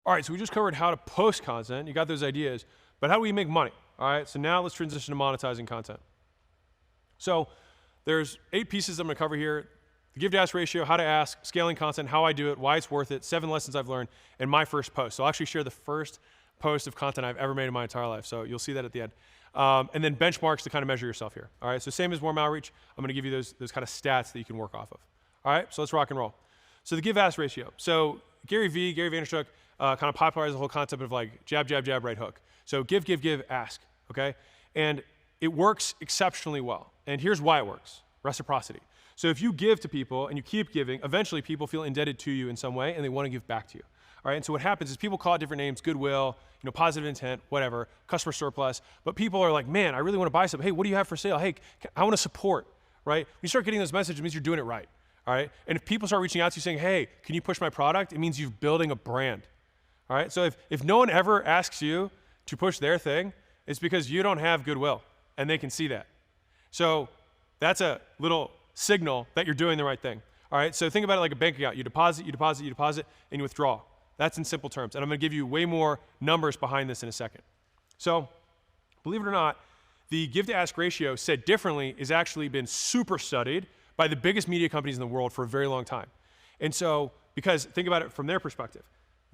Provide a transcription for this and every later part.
All right, so we just covered how to post content. You got those ideas, but how do we make money? All right, so now let's transition to monetizing content. So there's 8 pieces I'm gonna cover here. The give to ask ratio, how to ask, scaling content, how I do it, why it's worth it, 7 lessons I've learned, and my first post. So I'll actually share the first post of content I've ever made in my entire life. So you'll see that at the end. And then benchmarks to kind of measure yourself here. All right, so same as warm outreach, I'm gonna give you those kind of stats that you can work off of. All right, so let's rock and roll. So the give ask ratio. So Gary Vaynerchuk, kind of popularized the whole concept of like jab, jab, jab, right hook. So give, ask, okay? And it works exceptionally well. And here's why it works, reciprocity. So if you give to people and you keep giving, eventually people feel indebted to you in some way and they want to give back to you. All right, and so what happens is people call it different names, goodwill, positive intent, whatever, customer surplus, but people are like, man, I really want to buy something. Hey, what do you have for sale? Hey, I want to support, right? When you start getting those messages, it means you're doing it right, all right? And if people start reaching out to you saying, hey, can you push my product? It means you're building a brand. All right, so if no one ever asks you to push their thing, it's because you don't have goodwill, and they can see that. So that's a little signal that you're doing the right thing. All right, so think about it like a bank account. You deposit, and you withdraw. That's in simple terms, and I'm gonna give you way more numbers behind this in a second. So believe it or not, the give to ask ratio, said differently, has actually been super studied by the biggest media companies in the world for a very long time. And so, because think about it from their perspective.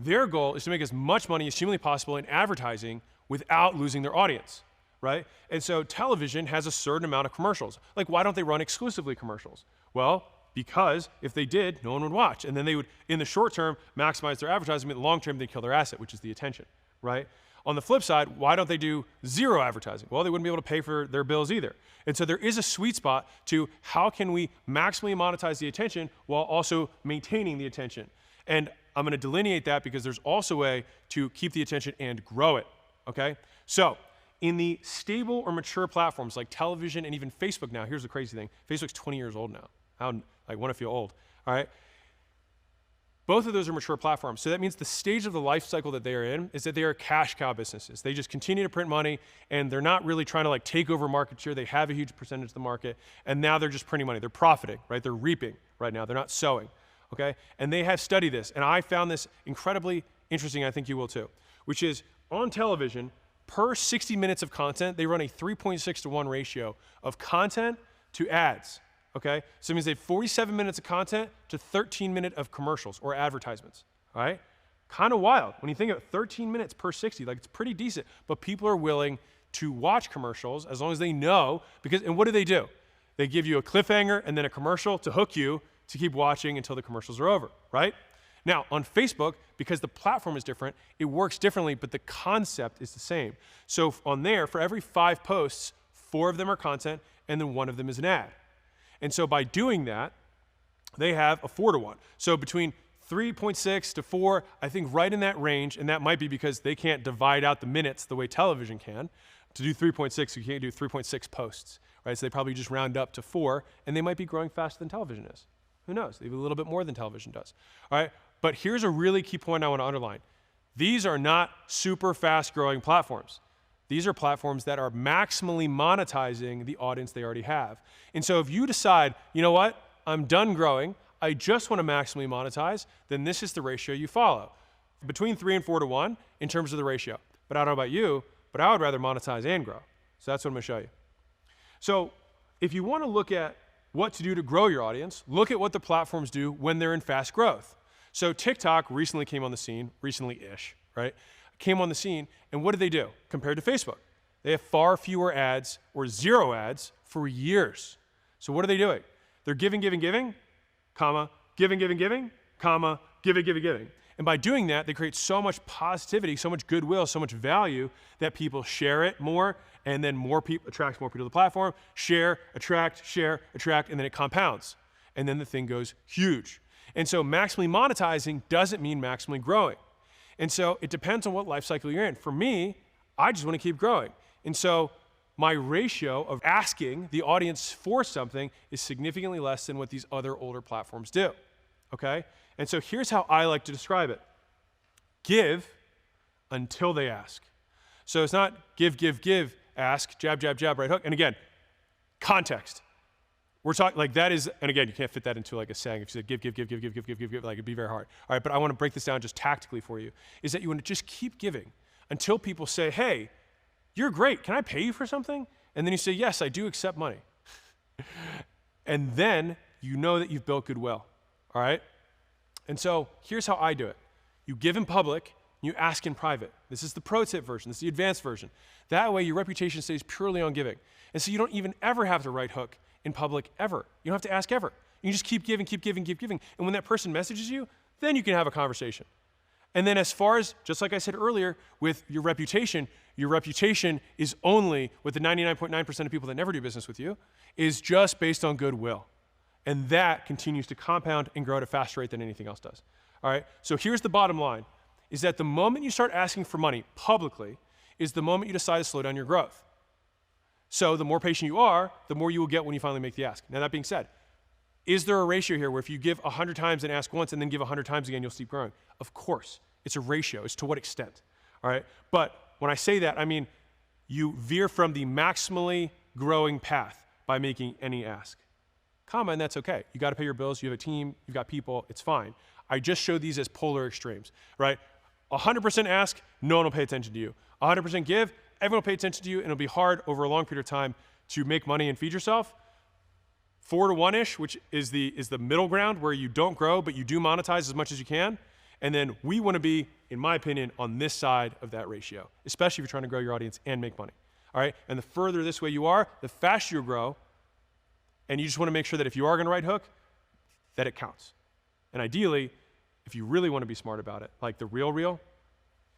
Their goal is to make as much money as humanly possible in advertising without losing their audience, right? And so television has a certain amount of commercials. Like, why don't they run exclusively commercials? Well, because if they did, no one would watch. And then they would, in the short term, maximize their advertising, but in the long term, they'd kill their asset, which is the attention, right? On the flip side, why don't they do zero advertising? Well, they wouldn't be able to pay for their bills either. And so there is a sweet spot to how can we maximally monetize the attention while also maintaining the attention. And I'm gonna delineate that because there's also a way to keep the attention and grow it, okay? So in the stable or mature platforms like television and even Facebook now, here's the crazy thing, Facebook's 20 years old now. I wanna feel old, all right? Both of those are mature platforms. So that means the stage of the life cycle that they are in is that they are cash cow businesses. They just continue to print money and they're not really trying to like take over market share. They have a huge percentage of the market and now they're just printing money. They're profiting, right? They're reaping right now. They're not sowing. Okay? And they have studied this, and I found this incredibly interesting, I think you will too, which is on television, per 60 minutes of content, they run a 3.6 to 1 ratio of content to ads, okay? So it means they have 47 minutes of content to 13 minutes of commercials or advertisements, all right? Kind of wild. When you think of it, 13 minutes per 60, like it's pretty decent, but people are willing to watch commercials as long as they know, because, and what do? They give you a cliffhanger and then a commercial to hook you to keep watching until the commercials are over, right? Now, on Facebook, because the platform is different, it works differently, but the concept is the same. So on there, for every 5 posts, 4 of them are content, and then 1 of them is an ad. And so by doing that, they have a 4 to 1. So between 3.6 to 4, I think right in that range, and that might be because they can't divide out the minutes the way television can. To do 3.6, you can't do 3.6 posts, right? So they probably just round up to 4, and they might be growing faster than television is. Who knows? Maybe a little bit more than television does. All right, but here's a really key point I want to underline. These are not super fast growing platforms. These are platforms that are maximally monetizing the audience they already have. And so if you decide, you know what, I'm done growing, I just want to maximally monetize, then this is the ratio you follow. Between 3 and 4 to 1 in terms of the ratio. But I don't know about you, but I would rather monetize and grow. So that's what I'm going to show you. So if you want to look at what to do to grow your audience, look at what the platforms do when they're in fast growth. So TikTok recently came on the scene, recently-ish, right? Came on the scene, and what did they do compared to Facebook? They have far fewer ads or 0 ads for years. So what are they doing? They're giving, comma, giving, comma, giving. And by doing that, they create so much positivity, so much goodwill, so much value that people share it more, and then more people attracts more people to the platform, share, attract, and then it compounds. And then the thing goes huge. And so maximally monetizing doesn't mean maximally growing. And so it depends on what life cycle you're in. For me, I just want to keep growing. And so my ratio of asking the audience for something is significantly less than what these other older platforms do, okay? And so here's how I like to describe it. Give until they ask. So it's not give, ask, jab, right hook. And again, context. We're talking like that is, and again, you can't fit that into like a saying. If you said give, like it'd be very hard. All right, but I want to break this down just tactically for you, is that you want to just keep giving until people say, hey, you're great, can I pay you for something? And then you say, yes, I do accept money. And then you know that you've built goodwill, all right? And so here's how I do it. You give in public, you ask in private. This is the pro tip version, this is the advanced version. That way your reputation stays purely on giving. And so you don't even ever have to right hook in public ever. You don't have to ask ever. You just keep giving. And when that person messages you, then you can have a conversation. And then as far as, just like I said earlier, with your reputation is only, with the 99.9% of people that never do business with you, is just based on goodwill. And that continues to compound and grow at a faster rate than anything else does. All right, so here's the bottom line, is that the moment you start asking for money publicly is the moment you decide to slow down your growth. So the more patient you are, the more you will get when you finally make the ask. Now that being said, is there a ratio here where if you give 100 times and ask once and then give 100 times again, you'll keep growing? Of course, it's a ratio. It's to what extent, all right? But when I say that, I mean you veer from the maximally growing path by making any ask. Comma, and that's okay. You got to pay your bills. You have a team. You've got people. It's fine. I just show these as polar extremes, right? 100% ask, no one will pay attention to you. 100% give, everyone will pay attention to you, and it'll be hard over a long period of time to make money and feed yourself. 4 to 1-ish, which is the middle ground where you don't grow, but you do monetize as much as you can. And then we want to be, in my opinion, on this side of that ratio, especially if you're trying to grow your audience and make money. All right? And the further this way you are, the faster you'll grow. And you just want to make sure that if you are going to right hook, that it counts. And ideally, if you really want to be smart about it, like the real,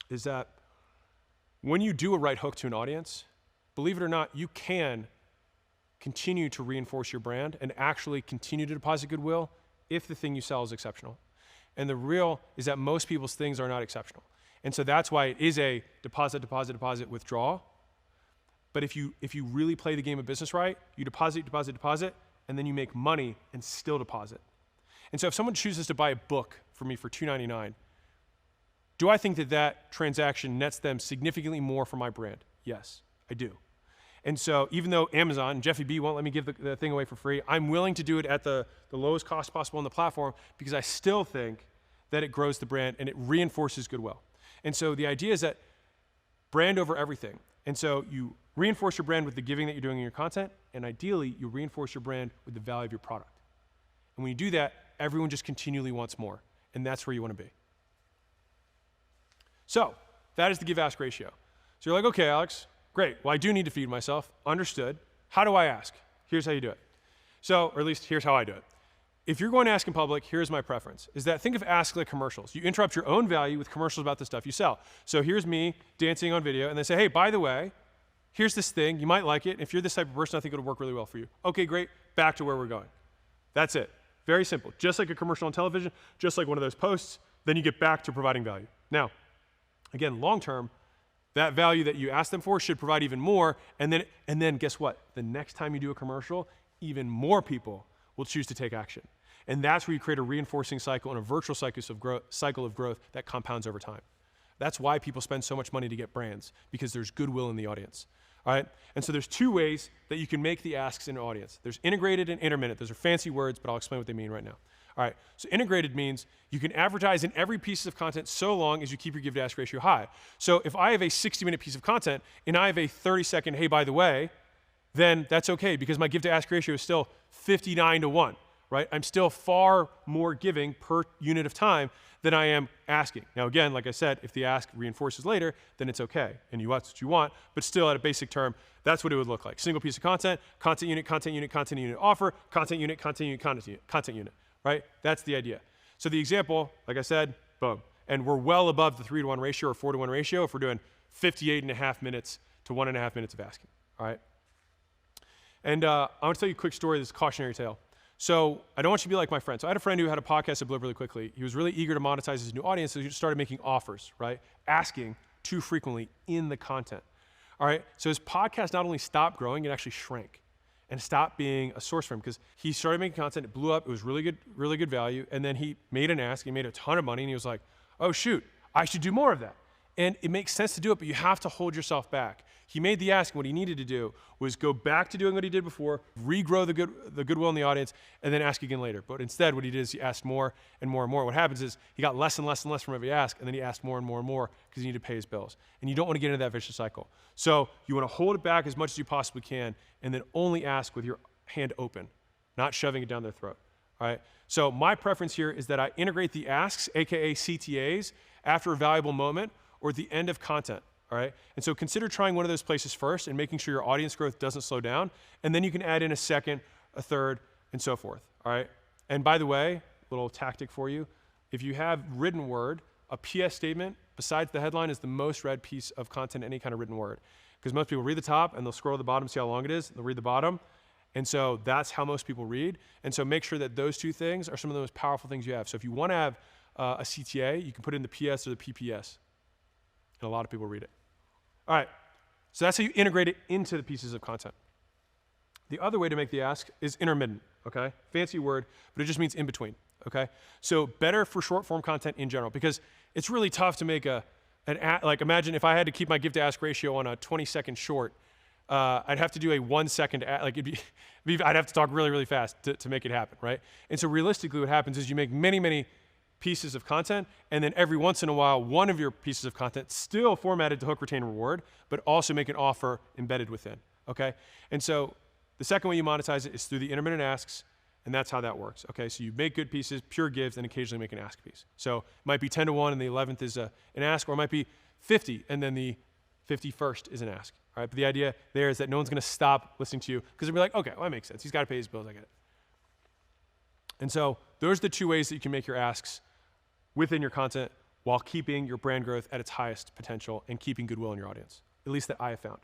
is that when you do a right hook to an audience, believe it or not, you can continue to reinforce your brand and actually continue to deposit goodwill if the thing you sell is exceptional. And the real is that most people's things are not exceptional. And so that's why it is a deposit, withdraw. But if you really play the game of business right, you deposit, and then you make money and still deposit. And so if someone chooses to buy a book from me for $2.99, do I think that that transaction nets them significantly more for my brand? Yes, I do. And so even though Amazon, Jeffy B won't let me give the thing away for free, I'm willing to do it at the lowest cost possible on the platform because I still think that it grows the brand and it reinforces goodwill. And so the idea is that brand over everything. And so you reinforce your brand with the giving that you're doing in your content, and ideally you reinforce your brand with the value of your product. And when you do that, everyone just continually wants more, and that's where you want to be. So that is the give-ask ratio. So you're like, okay, Alex, great. Well, I do need to feed myself. Understood. How do I ask? Here's how you do it. So, or at least here's how I do it. If you're going to ask in public, here's my preference, is that think of ask like commercials. You interrupt your own value with commercials about the stuff you sell. So here's me dancing on video, and they say, hey, by the way, here's this thing. You might like it. If you're this type of person, I think it'll work really well for you. Okay, great. Back to where we're going. That's it. Very simple. Just like a commercial on television, just like one of those posts, then you get back to providing value. Now, again, long term, that value that you ask them for should provide even more, and then guess what? The next time you do a commercial, even more people will choose to take action. And that's where you create a reinforcing cycle and a virtual cycle of growth that compounds over time. That's why people spend so much money to get brands, because there's goodwill in the audience. All right? And so there's two ways that you can make the asks in an audience. There's integrated and intermittent. Those are fancy words, but I'll explain what they mean right now. All right, so integrated means you can advertise in every piece of content so long as you keep your give to ask ratio high. So if I have a 60-minute piece of content and I have a 30-second, hey, by the way, then that's okay because my give to ask ratio is still 59 to 1, right? I'm still far more giving per unit of time than I am asking. Now again, like I said, if the ask reinforces later, then it's okay, and that's what you want, but still at a basic term, that's what it would look like. Single piece of content unit, content unit, offer, content unit, content unit. Right? That's the idea. So the example, like I said, boom. And we're well above the 3 to 1 ratio or 4 to 1 ratio if we're doing 58.5 minutes to 1.5 minutes of asking. All right? And I want to tell you a quick story, this cautionary tale. So I don't want you to be like my friend. So I had a friend who had a podcast that blew up really quickly. He was really eager to monetize his new audience, so he just started making offers, right? Asking too frequently in the content. All right? So his podcast not only stopped growing, it actually shrank and stop being a source for him because he started making content, it blew up, it was really good value, and then he made an ask, he made a ton of money, and he was like, oh shoot, I should do more of that. And it makes sense to do it, but you have to hold yourself back. He made the ask, and what he needed to do was go back to doing what he did before, regrow the goodwill in the audience, and then ask again later. But instead, what he did is he asked more and more and more. What happens is he got less and less and less from every ask, and then he asked more and more and more because he needed to pay his bills. And you don't want to get into that vicious cycle. So you want to hold it back as much as you possibly can, and then only ask with your hand open, not shoving it down their throat. All right? So my preference here is that I integrate the asks, aka CTAs, after a valuable moment or at the end of content. All right? And so consider trying one of those places first and making sure your audience growth doesn't slow down. And then you can add in a second, a third, and so forth. All right? And by the way, little tactic for you, if you have written word, a PS statement besides the headline is the most read piece of content, any kind of written word. Because most people read the top and they'll scroll to the bottom, see how long it is, they'll read the bottom. And so that's how most people read. And so make sure that those two things are some of the most powerful things you have. So if you want to have a CTA, you can put in the PS or the PPS. And a lot of people read it. All right, so that's how you integrate it into the pieces of content. The other way to make the ask is intermittent, okay? Fancy word, but it just means in between, okay? So better for short form content in general, because it's really tough to make like imagine if I had to keep my give to ask ratio on a 20-second short, I'd have to do a 1 second, like I'd have to talk really, really fast to make it happen, right? And so realistically what happens is you make many, many pieces of content, and then every once in a while, one of your pieces of content still formatted to hook, retain, reward, but also make an offer embedded within, okay? And so the second way you monetize it is through the intermittent asks, and that's how that works, okay? So you make good pieces, pure gives, and occasionally make an ask piece. So it might be 10 to 1, and the 11th is an ask, or it might be 50, and then the 51st is an ask, all right? But the idea there is that no one's gonna stop listening to you, because they'll be like, okay, well, that makes sense. He's gotta pay his bills, I get it. And so those are the two ways that you can make your asks within your content while keeping your brand growth at its highest potential and keeping goodwill in your audience, at least that I have found.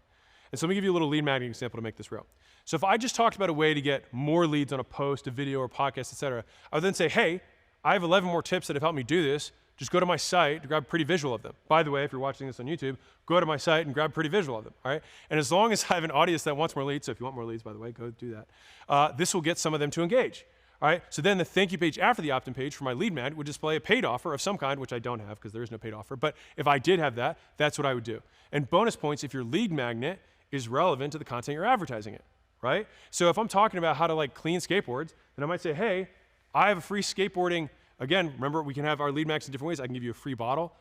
And so let me give you a little lead magnet example to make this real. So if I just talked about a way to get more leads on a post, a video, or podcast, et cetera, I would then say, hey, I have 11 more tips that have helped me do this. Just go to my site to grab a pretty visual of them. By the way, if you're watching this on YouTube, go to my site and grab a pretty visual of them, all right? And as long as I have an audience that wants more leads, so if you want more leads, by the way, go do that, this will get some of them to engage. All right, so then the thank you page after the opt-in page for my lead magnet would display a paid offer of some kind, which I don't have because there is no paid offer. But if I did have that, that's what I would do. And bonus points if your lead magnet is relevant to the content you're advertising it, right? So if I'm talking about how to like clean skateboards, then I might say, hey, I have a free skateboarding. Again, remember we can have our lead magnets in different ways. I can give you a free bottle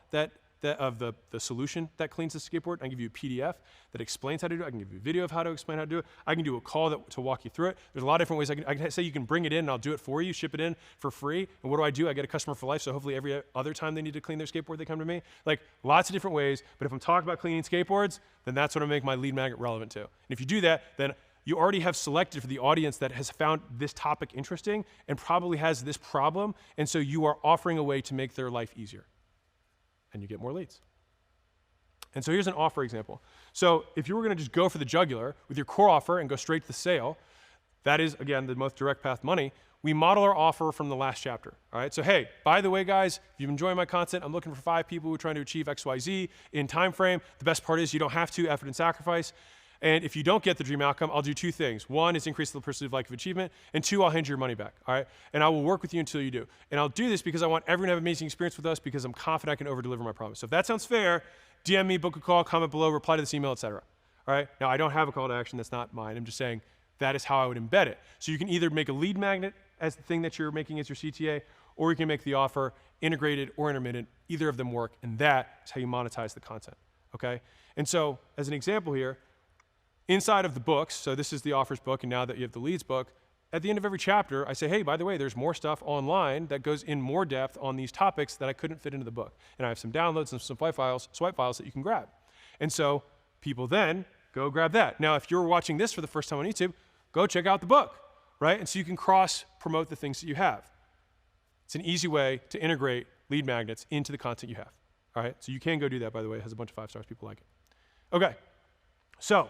of the solution that cleans the skateboard. I can give you a PDF that explains how to do it. I can give you a video of how to explain how to do it. I can do a call to walk you through it. There's a lot of different ways. I can say you can bring it in and I'll do it for you, ship it in for free. And what do? I get a customer for life, so hopefully every other time they need to clean their skateboard, they come to me. Like lots of different ways, but if I'm talking about cleaning skateboards, then that's what I make my lead magnet relevant to. And if you do that, then you already have selected for the audience that has found this topic interesting and probably has this problem, and so you are offering a way to make their life easier. And you get more leads. And so here's an offer example. So if you were gonna just go for the jugular with your core offer and go straight to the sale, that is, again, the most direct path to money, we model our offer from the last chapter, all right? So hey, by the way, guys, if you've enjoyed my content, I'm looking for 5 people who are trying to achieve XYZ in time frame. The best part is you don't have to, effort and sacrifice. And if you don't get the dream outcome, I'll do 2 things. 1 is increase the perceived like of achievement, and 2, I'll hand you your money back, all right? And I will work with you until you do. And I'll do this because I want everyone to have an amazing experience with us because I'm confident I can over-deliver my promise. So if that sounds fair, DM me, book a call, comment below, reply to this email, etc. All right? Now, I don't have a call to action. That's not mine. I'm just saying that is how I would embed it. So you can either make a lead magnet as the thing that you're making as your CTA, or you can make the offer integrated or intermittent. Either of them work, and that is how you monetize the content, okay? And so, as an example here, inside of the books, so this is the offers book, and now that you have the leads book, at the end of every chapter, I say, hey, by the way, there's more stuff online that goes in more depth on these topics that I couldn't fit into the book. And I have some downloads and some swipe files that you can grab. And so people then go grab that. Now, if you're watching this for the first time on YouTube, go check out the book, right? And so you can cross-promote the things that you have. It's an easy way to integrate lead magnets into the content you have, all right? So you can go do that, by the way. It has a bunch of 5 stars. People like it. Okay, so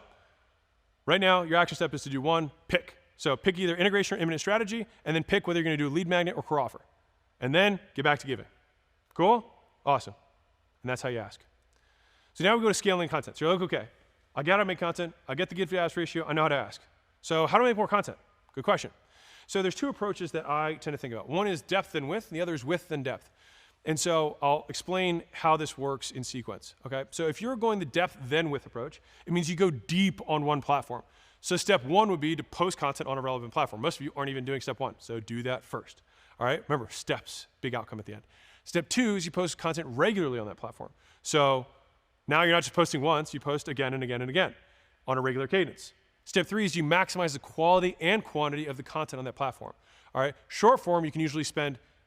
right now, your action step is to do 1, pick. So pick either integration or imminent strategy, and then pick whether you're gonna do a lead magnet or core offer. And then get back to giving. Cool? Awesome. And that's how you ask. So now we go to scaling content. So you're like, okay, I gotta make content, I get the give to ask ratio, I know how to ask. So how do I make more content? Good question. So there's 2 approaches that I tend to think about. One is depth and width, and the other is width and depth. And so I'll explain how this works in sequence, okay? So if you're going the depth then width approach, it means you go deep on one platform. So step one would be to post content on a relevant platform. Most of you aren't even doing step one, so do that first, all right? Remember, steps, big outcome at the end. Step two is you post content regularly on that platform. So now you're not just posting once, you post again and again and again on a regular cadence. Step three is you maximize the quality and quantity of the content on that platform, all right? Short form, you can usually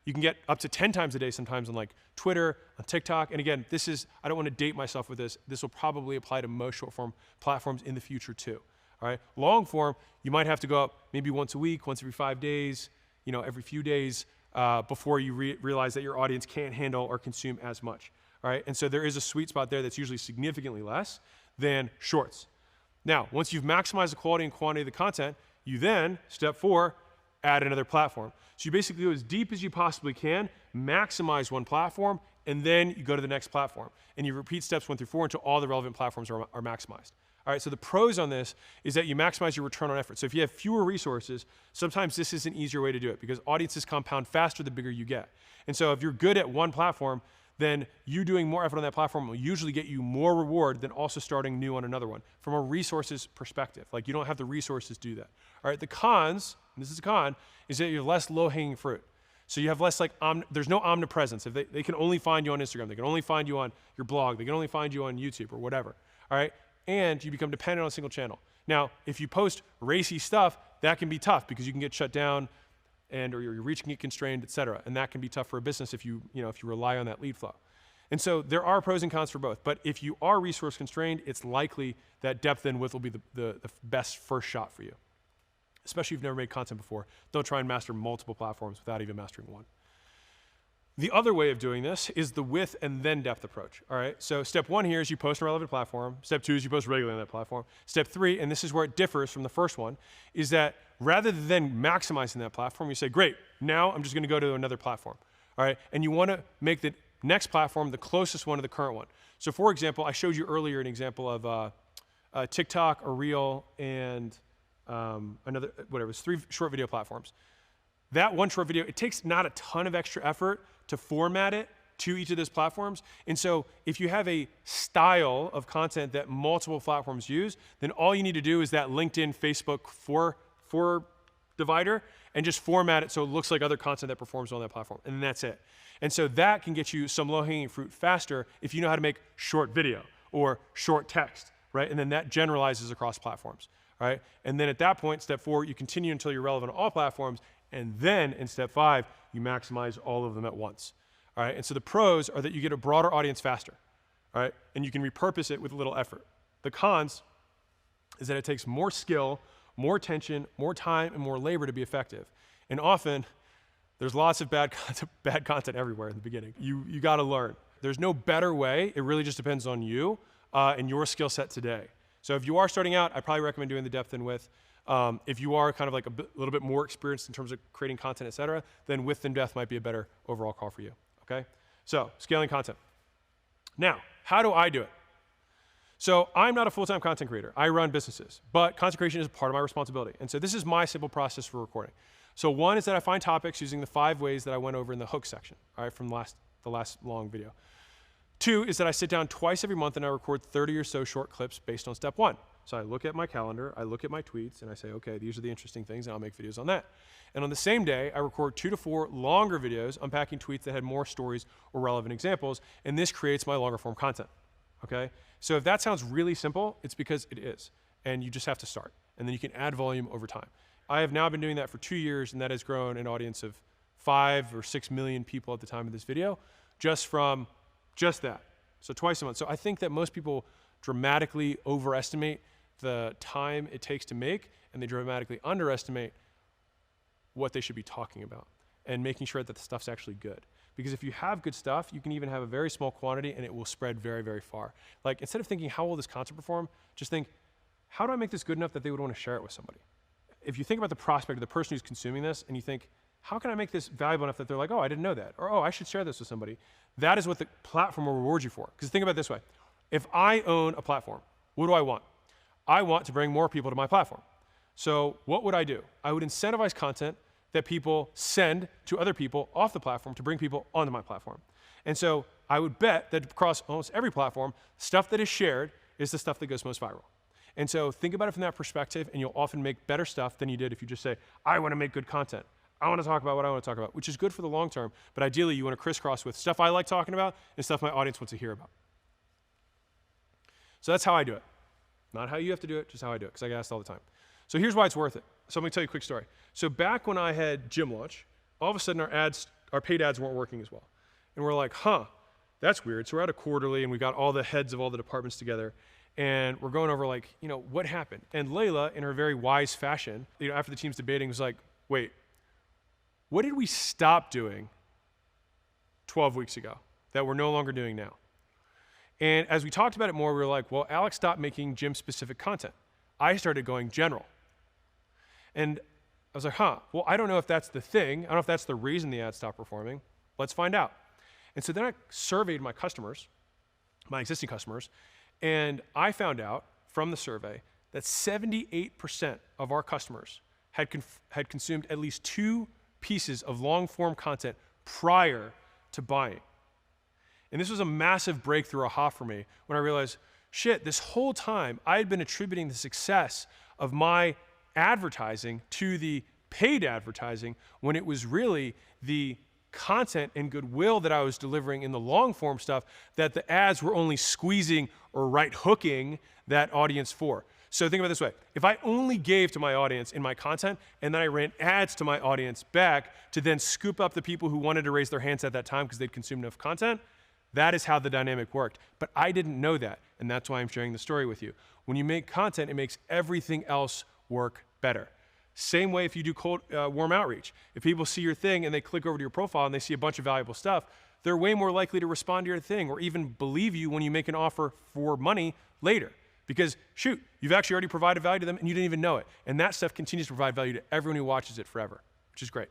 you can get up to 10 times a day sometimes on like Twitter, on TikTok. And again, I don't want to date myself with this. This will probably apply to most short form platforms in the future too. All right. Long form, you might have to go up maybe once a week, once every 5 days, every few days before you realize that your audience can't handle or consume as much. All right. And so there is a sweet spot there that's usually significantly less than shorts. Now, once you've maximized the quality and quantity of the content, you then, step 4, add another platform. So you basically go as deep as you possibly can, maximize one platform, and then you go to the next platform. And you repeat steps 1 through 4 until all the relevant platforms are maximized. All right, so the pros on this is that you maximize your return on effort. So if you have fewer resources, sometimes this is an easier way to do it because audiences compound faster the bigger you get. And so if you're good at one platform, then you doing more effort on that platform will usually get you more reward than also starting new on another one from a resources perspective. Like you don't have the resources to do that. All right, the cons, and this is a con, is that you have less low-hanging fruit. So you have less there's no omnipresence. If they can only find you on Instagram, they can only find you on your blog, they can only find you on YouTube or whatever, all right? And you become dependent on a single channel. Now, if you post racy stuff, that can be tough because you can get shut down or your reach can get constrained, et cetera. And that can be tough for a business if you rely on that lead flow. And so there are pros and cons for both. But if you are resource constrained, it's likely that depth and width will be the best first shot for you. Especially if you've never made content before. Don't try and master multiple platforms without even mastering one. The other way of doing this is the width and then depth approach, all right? So step 1 here is you post on a relevant platform. Step 2 is you post regularly on that platform. Step 3, and this is where it differs from the first one, is that rather than maximizing that platform, you say, great, now I'm just gonna go to another platform, all right? And you wanna make the next platform the closest one to the current one. So for example, I showed you earlier an example of TikTok, a Reel, and it was 3 short video platforms. That one short video, it takes not a ton of extra effort to format it to each of those platforms. And so if you have a style of content that multiple platforms use, then all you need to do is that LinkedIn, Facebook for divider and just format it so it looks like other content that performs on that platform. And that's it. And so that can get you some low-hanging fruit faster if you know how to make short video or short text, right? And then that generalizes across platforms, right? And then at that point, step 4, you continue until you're relevant to all platforms. And then in step 5, you maximize all of them at once. All right? And so the pros are that you get a broader audience faster, all right? And you can repurpose it with little effort. The cons is that it takes more skill, more attention, more time, and more labor to be effective. And often, there's lots of bad content everywhere in the beginning. You gotta learn. There's no better way. It really just depends on you and your skill set today. So if you are starting out, I probably recommend doing the depth and width. If you are kind of like a little bit more experienced in terms of creating content, et cetera, then width and depth might be a better overall call for you, okay? So, scaling content. Now, how do I do it? So, I'm not a full-time content creator. I run businesses, but content creation is part of my responsibility. And so this is my simple process for recording. So 1 is that I find topics using the 5 ways that I went over in the hook section, all right, from the last long video. 2 is that I sit down twice every month and I record 30 or so short clips based on step 1. So I look at my calendar, I look at my tweets, and I say, okay, these are the interesting things, and I'll make videos on that. And on the same day, I record 2 to 4 longer videos unpacking tweets that had more stories or relevant examples, and this creates my longer form content, okay? So if that sounds really simple, it's because it is, and you just have to start, and then you can add volume over time. I have now been doing that for 2 years, and that has grown an audience of 5 or 6 million people at the time of this video, just from just that. So twice a month. So I think that most people dramatically overestimate the time it takes to make, and they dramatically underestimate what they should be talking about and making sure that the stuff's actually good. Because if you have good stuff, you can even have a very small quantity and it will spread very, very far. Like instead of thinking, how will this content perform? Just think, how do I make this good enough that they would want to share it with somebody? If you think about the prospect of the person who's consuming this and you think, how can I make this valuable enough that they're like, oh, I didn't know that, or oh, I should share this with somebody. That is what the platform will reward you for. Because think about it this way. If I own a platform, what do I want? I want to bring more people to my platform. So what would I do? I would incentivize content that people send to other people off the platform to bring people onto my platform. And so I would bet that across almost every platform, stuff that is shared is the stuff that goes most viral. And so think about it from that perspective, and you'll often make better stuff than you did if you just say, I want to make good content. I want to talk about what I want to talk about, which is good for the long term, but ideally you want to crisscross with stuff I like talking about and stuff my audience wants to hear about. So that's how I do it. Not how you have to do it, just how I do it, because I get asked all the time. So here's why it's worth it. So let me tell you a quick story. So back when I had Gym Launch, all of a sudden our paid ads weren't working as well. And we're like, that's weird. So we're at a quarterly and we got all the heads of all the departments together and we're going over like, what happened? And Layla, in her very wise fashion, after the team's debating, was like, wait, what did we stop doing 12 weeks ago that we're no longer doing now? And as we talked about it more, we were like, well, Alex stopped making gym-specific content. I started going general. And I was like, well, I don't know if that's the thing. I don't know if that's the reason the ad stopped performing. Let's find out. And so then I surveyed my customers, my existing customers, and I found out from the survey that 78% of our customers had consumed at least 2 pieces of long-form content prior to buying. And this was a massive breakthrough aha for me when I realized, shit, this whole time I had been attributing the success of my advertising to the paid advertising when it was really the content and goodwill that I was delivering in the long form stuff that the ads were only squeezing or right hooking that audience for. So think about it this way. If I only gave to my audience in my content and then I ran ads to my audience back to then scoop up the people who wanted to raise their hands at that time because they'd consumed enough content, that is how the dynamic worked. But I didn't know that, and that's why I'm sharing the story with you. When you make content, it makes everything else work better. Same way if you do cold, warm outreach. If people see your thing and they click over to your profile and they see a bunch of valuable stuff, they're way more likely to respond to your thing or even believe you when you make an offer for money later. Because shoot, you've actually already provided value to them and you didn't even know it. And that stuff continues to provide value to everyone who watches it forever, which is great.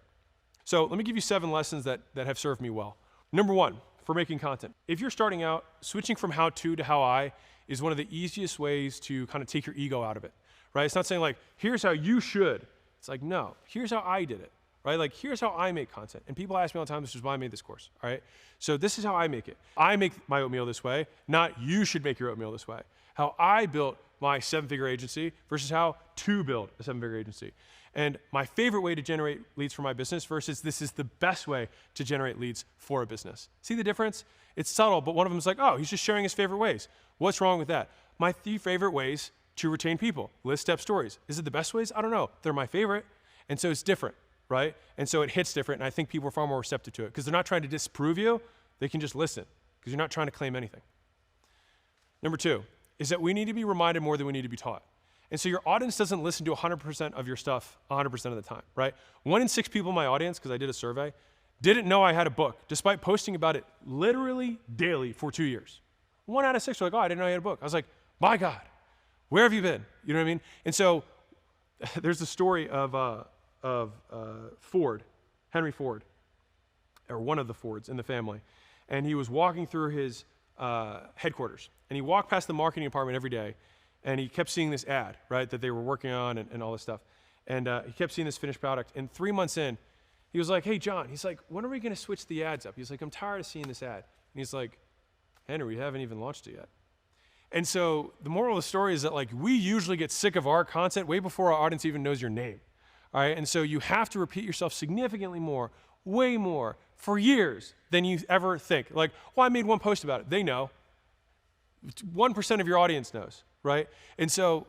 So let me give you 7 lessons that have served me well. Number 1, for making content. If you're starting out, switching from how to how I is one of the easiest ways to kind of take your ego out of it, right? It's not saying like, here's how you should. It's like, no, here's how I did it, right? Like, here's how I make content. And people ask me all the time, this is why I made this course, all right? So this is how I make it. I make my oatmeal this way, not you should make your oatmeal this way. How I built my 7-figure agency versus how to build a 7-figure agency. And my favorite way to generate leads for my business versus this is the best way to generate leads for a business. See the difference? It's subtle, but one of them is like, oh, he's just sharing his favorite ways. What's wrong with that? My 3 favorite ways to retain people, list step stories. Is it the best ways? I don't know. They're my favorite. And so it's different, right? And so it hits different. And I think people are far more receptive to it because they're not trying to disprove you. They can just listen because you're not trying to claim anything. Number 2 is that we need to be reminded more than we need to be taught. And so your audience doesn't listen to 100% of your stuff 100% of the time, right? 1 in 6 people in my audience, because I did a survey, didn't know I had a book, despite posting about it literally daily for 2 years. 1 out of 6 were like, oh, I didn't know you had a book. I was like, my God, where have you been? You know what I mean? And so there's the story of Ford, Henry Ford, or one of the Fords in the family. And he was walking through his headquarters. And he walked past the marketing department every day. And he kept seeing this ad, right, that they were working on and all this stuff. And he kept seeing this finished product. And 3 months in, he was like, hey, John, he's like, when are we going to switch the ads up? He's like, I'm tired of seeing this ad. And he's like, Henry, we haven't even launched it yet. And so the moral of the story is that like we usually get sick of our content way before our audience even knows your name. All right, and so you have to repeat yourself significantly more, way more, for years than you ever think. Like, well, I made 1 post about it. They know. 1% of your audience knows, right? And so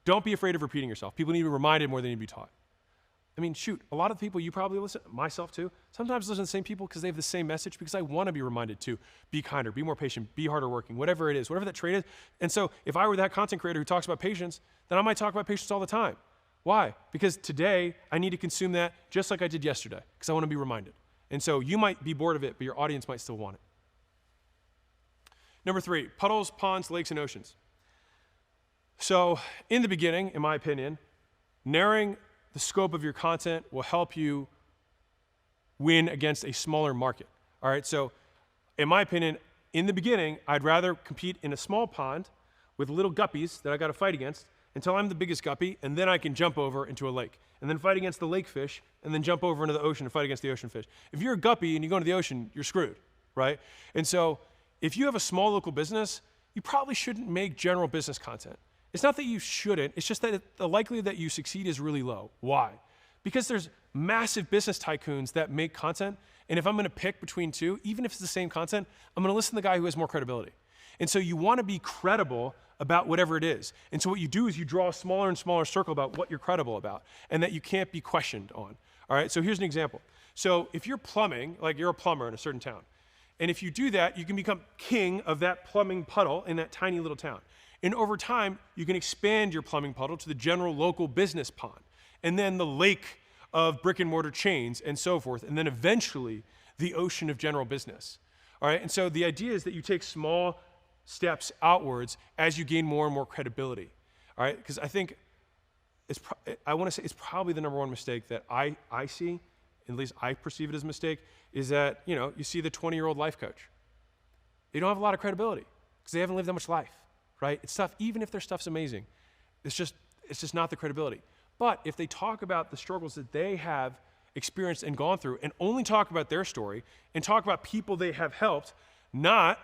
don't be afraid of repeating yourself. People need to be reminded more than need to be taught. I mean, shoot, a lot of the people you probably listen, myself too, sometimes listen to the same people because they have the same message because I want to be reminded to be kinder, be more patient, be harder working, whatever it is, whatever that trait is. And so if I were that content creator who talks about patience, then I might talk about patience all the time. Why? Because today I need to consume that just like I did yesterday because I want to be reminded. And so you might be bored of it, but your audience might still want it. Number 3, puddles, ponds, lakes, and oceans. So in the beginning, in my opinion, narrowing the scope of your content will help you win against a smaller market. All right, so in my opinion, in the beginning, I'd rather compete in a small pond with little guppies that I got to fight against until I'm the biggest guppy, and then I can jump over into a lake, and then fight against the lake fish, and then jump over into the ocean and fight against the ocean fish. If you're a guppy and you go into the ocean, you're screwed, right? And so if you have a small local business, you probably shouldn't make general business content. It's not that you shouldn't, it's just that the likelihood that you succeed is really low. Why? Because there's massive business tycoons that make content, and if I'm gonna pick between two, even if it's the same content, I'm gonna listen to the guy who has more credibility. And so you wanna be credible about whatever it is. And so what you do is you draw a smaller and smaller circle about what you're credible about and that you can't be questioned on. All right, so here's an example. So if you're plumbing, like you're a plumber in a certain town, and if you do that, you can become king of that plumbing puddle in that tiny little town. And over time, you can expand your plumbing puddle to the general local business pond, and then the lake of brick and mortar chains and so forth, and then eventually the ocean of general business. All right, and so the idea is that you take small steps outwards as you gain more and more credibility. All right, because I think I want to say it's probably the number one mistake that I see, at least I perceive it as a mistake, is that, you see the 20-year-old life coach. They don't have a lot of credibility because they haven't lived that much life, right? It's tough, even if their stuff's amazing. It's just not the credibility. But if they talk about the struggles that they have experienced and gone through and only talk about their story and talk about people they have helped, not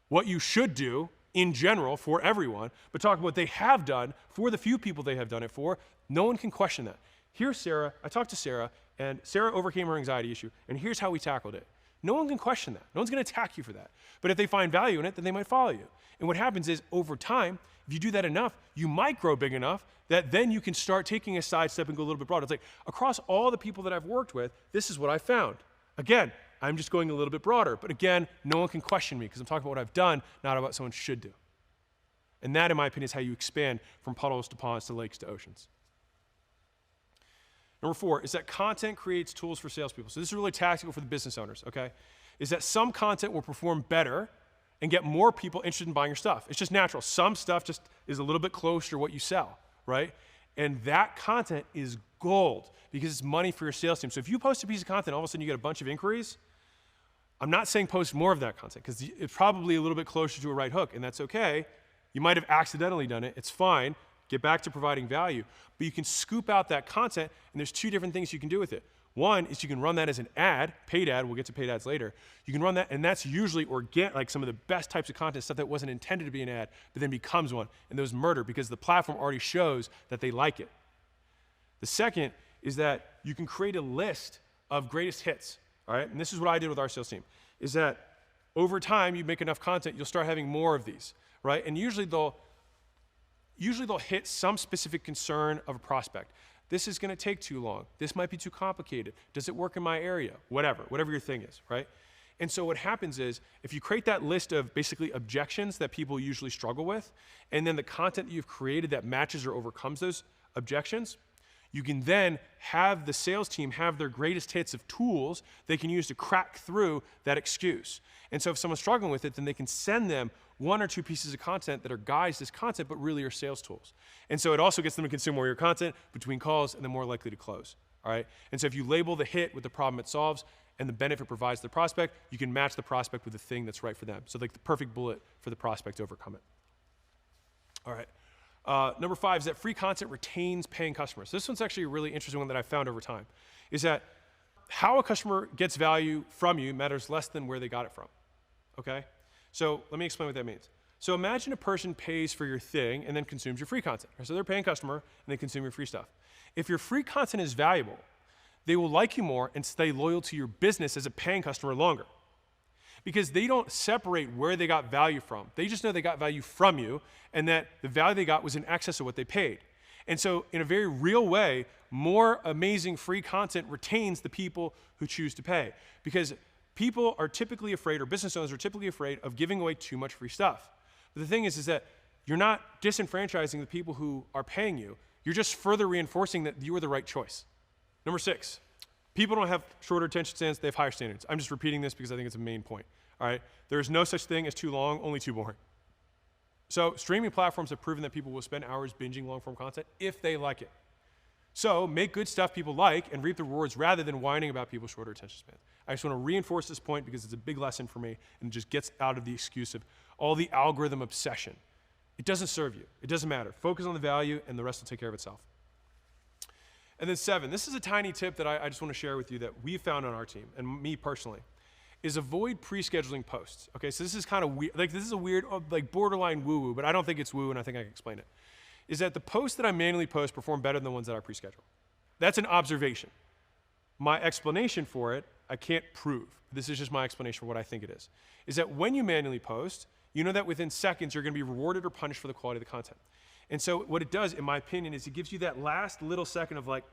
what you should do in general for everyone, but talk about what they have done for the few people they have done it for, no one can question that. Here's Sarah, I talked to Sarah, and Sarah overcame her anxiety issue, and here's how we tackled it. No one can question that. No one's gonna attack you for that. But if they find value in it, then they might follow you. And what happens is, over time, if you do that enough, you might grow big enough that then you can start taking a sidestep and go a little bit broader. It's like, across all the people that I've worked with, this is what I found. Again, I'm just going a little bit broader, but again, no one can question me because I'm talking about what I've done, not about what someone should do. And that, in my opinion, is how you expand from puddles to ponds to lakes to oceans. Number 4 is that content creates tools for salespeople. So this is really tactical for the business owners, okay? Is that some content will perform better and get more people interested in buying your stuff. It's just natural. Some stuff just is a little bit closer to what you sell, right? And that content is gold because it's money for your sales team. So if you post a piece of content, all of a sudden you get a bunch of inquiries, I'm not saying post more of that content because it's probably a little bit closer to a right hook, and that's okay. You might have accidentally done it. It's fine. Get back to providing value. But you can scoop out that content, and there's 2 different things you can do with it. One is you can run that as an ad, paid ad. We'll get to paid ads later. You can run that, and that's usually like some of the best types of content, stuff that wasn't intended to be an ad, but then becomes one. And those murder because the platform already shows that they like it. The second is that you can create a list of greatest hits. All right, and this is what I did with our sales team, is that over time, you make enough content, you'll start having more of these, right? And usually they'll hit some specific concern of a prospect. This is gonna take too long. This might be too complicated. Does it work in my area? Whatever your thing is, right? And so what happens is, if you create that list of basically objections that people usually struggle with, and then the content that you've created that matches or overcomes those objections, you can then have the sales team have their greatest hits of tools they can use to crack through that excuse. And so if someone's struggling with it, then they can send them 1 or 2 pieces of content that are guised as content, but really are sales tools. And so it also gets them to consume more of your content between calls, and they're more likely to close, all right? And so if you label the hit with the problem it solves and the benefit provides the prospect, you can match the prospect with the thing that's right for them. So like the perfect bullet for the prospect to overcome it. All right. Number 5 is that free content retains paying customers. This one's actually a really interesting one that I've found over time, is that how a customer gets value from you matters less than where they got it from, okay? So let me explain what that means. So imagine a person pays for your thing and then consumes your free content. So they're a paying customer and they consume your free stuff. If your free content is valuable, they will like you more and stay loyal to your business as a paying customer longer. Because they don't separate where they got value from. They just know they got value from you and that the value they got was in excess of what they paid. And so in a very real way, more amazing free content retains the people who choose to pay. Because people are typically afraid, or business owners are typically afraid of giving away too much free stuff. But the thing is that you're not disenfranchising the people who are paying you. You're just further reinforcing that you are the right choice. Number 6. People don't have shorter attention spans, they have higher standards. I'm just repeating this because I think it's a main point, all right? There is no such thing as too long, only too boring. So streaming platforms have proven that people will spend hours binging long-form content if they like it. So make good stuff people like and reap the rewards rather than whining about people's shorter attention spans. I just want to reinforce this point because it's a big lesson for me and it just gets out of the excuse of all the algorithm obsession. It doesn't serve you. It doesn't matter. Focus on the value and the rest will take care of itself. And then 7, this is a tiny tip that I just want to share with you that we found on our team, and me personally, is avoid pre-scheduling posts. Okay, so this is kind of weird. Like this is a weird, like borderline woo-woo, but I don't think it's woo, and I think I can explain it. Is that the posts that I manually post perform better than the ones that I pre-schedule. That's an observation. My explanation for it, I can't prove. This is just my explanation for what I think it is that when you manually post, you know that within seconds you're going to be rewarded or punished for the quality of the content. And so what it does, in my opinion, is it gives you that last little second of like,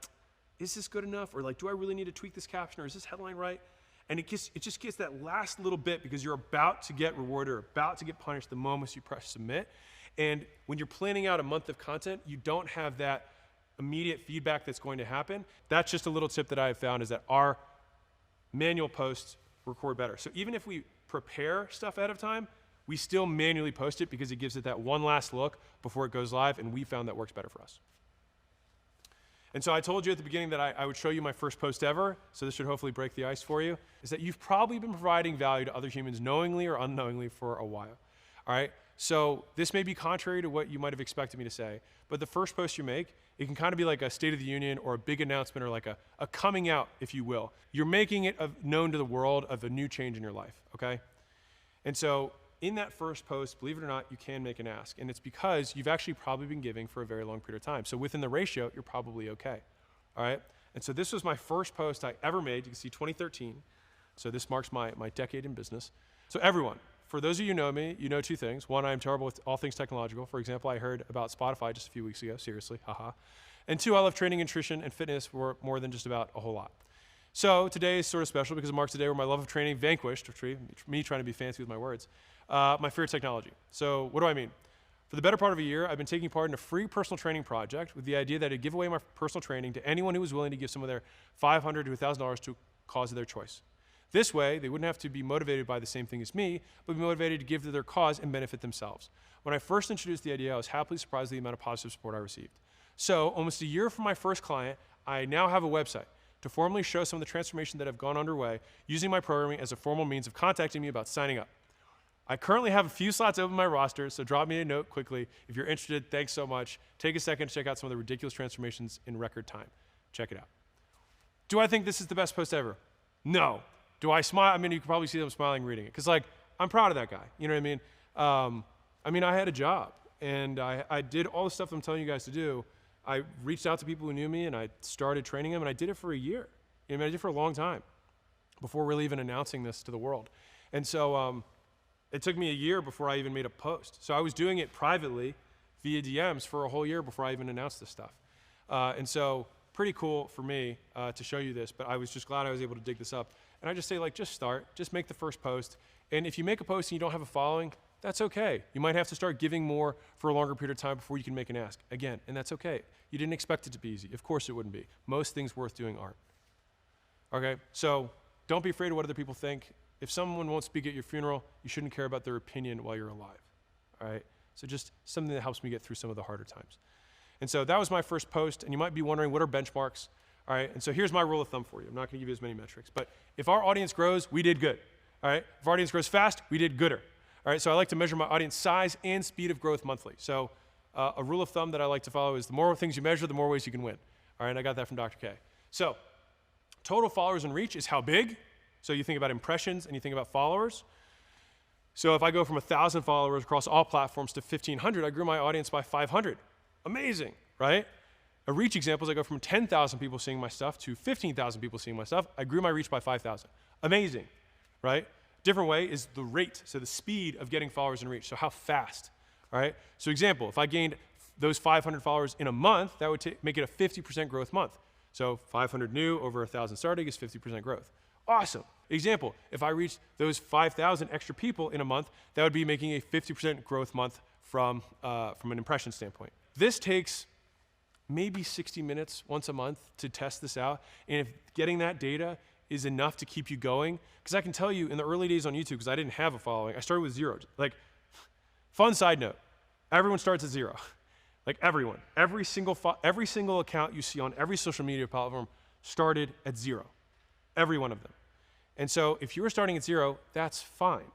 is this good enough? Or like, do I really need to tweak this caption? Or is this headline right? And it just gets that last little bit because you're about to get rewarded or about to get punished the moment you press submit. And when you're planning out a month of content, you don't have that immediate feedback that's going to happen. That's just a little tip that I've found, is that our manual posts record better. So even if we prepare stuff ahead of time, we still manually post it because it gives it that one last look before it goes live, and we found that works better for us. And so I told you at the beginning that I would show you my first post ever, so this should hopefully break the ice for you, is that you've probably been providing value to other humans knowingly or unknowingly for a while, all right? So this may be contrary to what you might have expected me to say, but the first post you make, it can kind of be like a State of the Union or a big announcement or like a coming out, if you will. You're making it known to the world of a new change in your life, okay? And so in that first post, believe it or not, you can make an ask. And it's because you've actually probably been giving for a very long period of time. So within the ratio, you're probably okay, all right? And so this was my first post I ever made. You can see 2013. So this marks my decade in business. So everyone, for those of you who know me, you know two things. One, I am terrible with all things technological. For example, I heard about Spotify just a few weeks ago, seriously, haha. And two, I love training, nutrition, and fitness more than just about a whole lot. So today is sort of special because it marks the day where my love of training vanquished, me trying to be fancy with my words, my fear of technology. So what do I mean? For the better part of a year, I've been taking part in a free personal training project with the idea that I'd give away my personal training to anyone who was willing to give some of their $500 to $1,000 to a cause of their choice. This way, they wouldn't have to be motivated by the same thing as me, but be motivated to give to their cause and benefit themselves. When I first introduced the idea, I was happily surprised at the amount of positive support I received. So almost a year from my first client, I now have a website to formally show some of the transformation that have gone underway using my programming as a formal means of contacting me about signing up. I currently have a few slots open in my roster, so drop me a note quickly. If you're interested, thanks so much. Take a second to check out some of the ridiculous transformations in record time. Check it out. Do I think this is the best post ever? No. Do I smile? I mean, you can probably see them smiling reading it, because like, I'm proud of that guy, you know what I mean? I had a job, and I did all the stuff I'm telling you guys to do. I reached out to people who knew me, and I started training them, and I did it for a year. You know, I did it for a long time before really even announcing this to the world. And so it took me a year before I even made a post. So I was doing it privately via DMs for a whole year before I even announced this stuff. And so pretty cool for me to show you this, but I was just glad I was able to dig this up. And I just say, like, just start, just make the first post. And if you make a post and you don't have a following, that's okay. You might have to start giving more for a longer period of time before you can make an ask. Again, and that's okay. You didn't expect it to be easy. Of course it wouldn't be. Most things worth doing aren't. Okay, so don't be afraid of what other people think. If someone won't speak at your funeral, you shouldn't care about their opinion while you're alive, all right? So just something that helps me get through some of the harder times. And so that was my first post, and you might be wondering, what are benchmarks? All right, and so here's my rule of thumb for you. I'm not gonna give you as many metrics, but if our audience grows, we did good, all right? If our audience grows fast, we did gooder, all right? So I like to measure my audience size and speed of growth monthly. So a rule of thumb that I like to follow is the more things you measure, the more ways you can win, all right? I got that from Dr. K. So total followers and reach is how big. So you think about impressions and you think about followers. So if I go from 1,000 followers across all platforms to 1,500, I grew my audience by 500. Amazing, right? A reach example is I go from 10,000 people seeing my stuff to 15,000 people seeing my stuff. I grew my reach by 5,000. Amazing, right? Different way is the rate, so the speed of getting followers and reach, so how fast, all right? So example, if I gained those 500 followers in a month, that would make it a 50% growth month. So 500 new over 1,000 starting is 50% growth. Awesome. Example, if I reached those 5,000 extra people in a month, that would be making a 50% growth month from an impression standpoint. This takes maybe 60 minutes once a month to test this out. And if getting that data is enough to keep you going, because I can tell you in the early days on YouTube, because I didn't have a following, I started with 0. Like, fun side note, everyone starts at 0. Like everyone, every single account you see on every social media platform started at 0. Every one of them. And so if you were starting at 0, that's fine,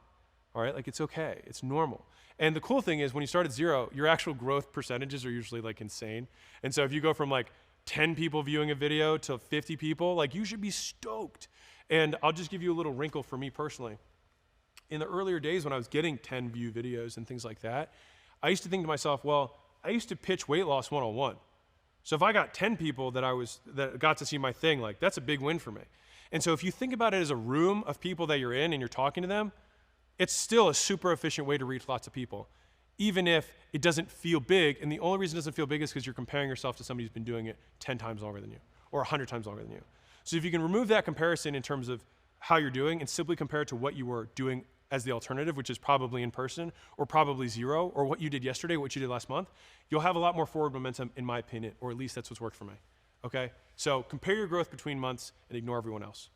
all right? Like, it's okay, it's normal. And the cool thing is when you start at 0, your actual growth percentages are usually like insane. And so if you go from like 10 people viewing a video to 50 people, like, you should be stoked. And I'll just give you a little wrinkle for me personally. In the earlier days when I was getting 10 view videos and things like that, I used to think to myself, well, I used to pitch weight loss one-on-one. So if I got 10 people that got to see my thing, like that's a big win for me. And so if you think about it as a room of people that you're in and you're talking to them, it's still a super efficient way to reach lots of people, even if it doesn't feel big. And the only reason it doesn't feel big is because you're comparing yourself to somebody who's been doing it 10 times longer than you or 100 times longer than you. So if you can remove that comparison in terms of how you're doing and simply compare it to what you were doing as the alternative, which is probably in person or probably zero, or what you did yesterday, what you did last month, you'll have a lot more forward momentum, in my opinion, or at least that's what's worked for me, okay? So compare your growth between months and ignore everyone else.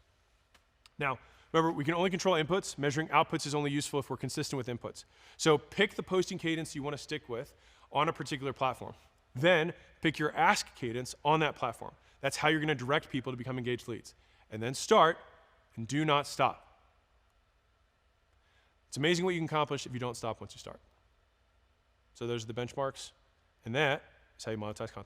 Now, remember, we can only control inputs. Measuring outputs is only useful if we're consistent with inputs. So pick the posting cadence you want to stick with on a particular platform. Then pick your ask cadence on that platform. That's how you're going to direct people to become engaged leads. And then start and do not stop. It's amazing what you can accomplish if you don't stop once you start. So those are the benchmarks, and that is how you monetize content.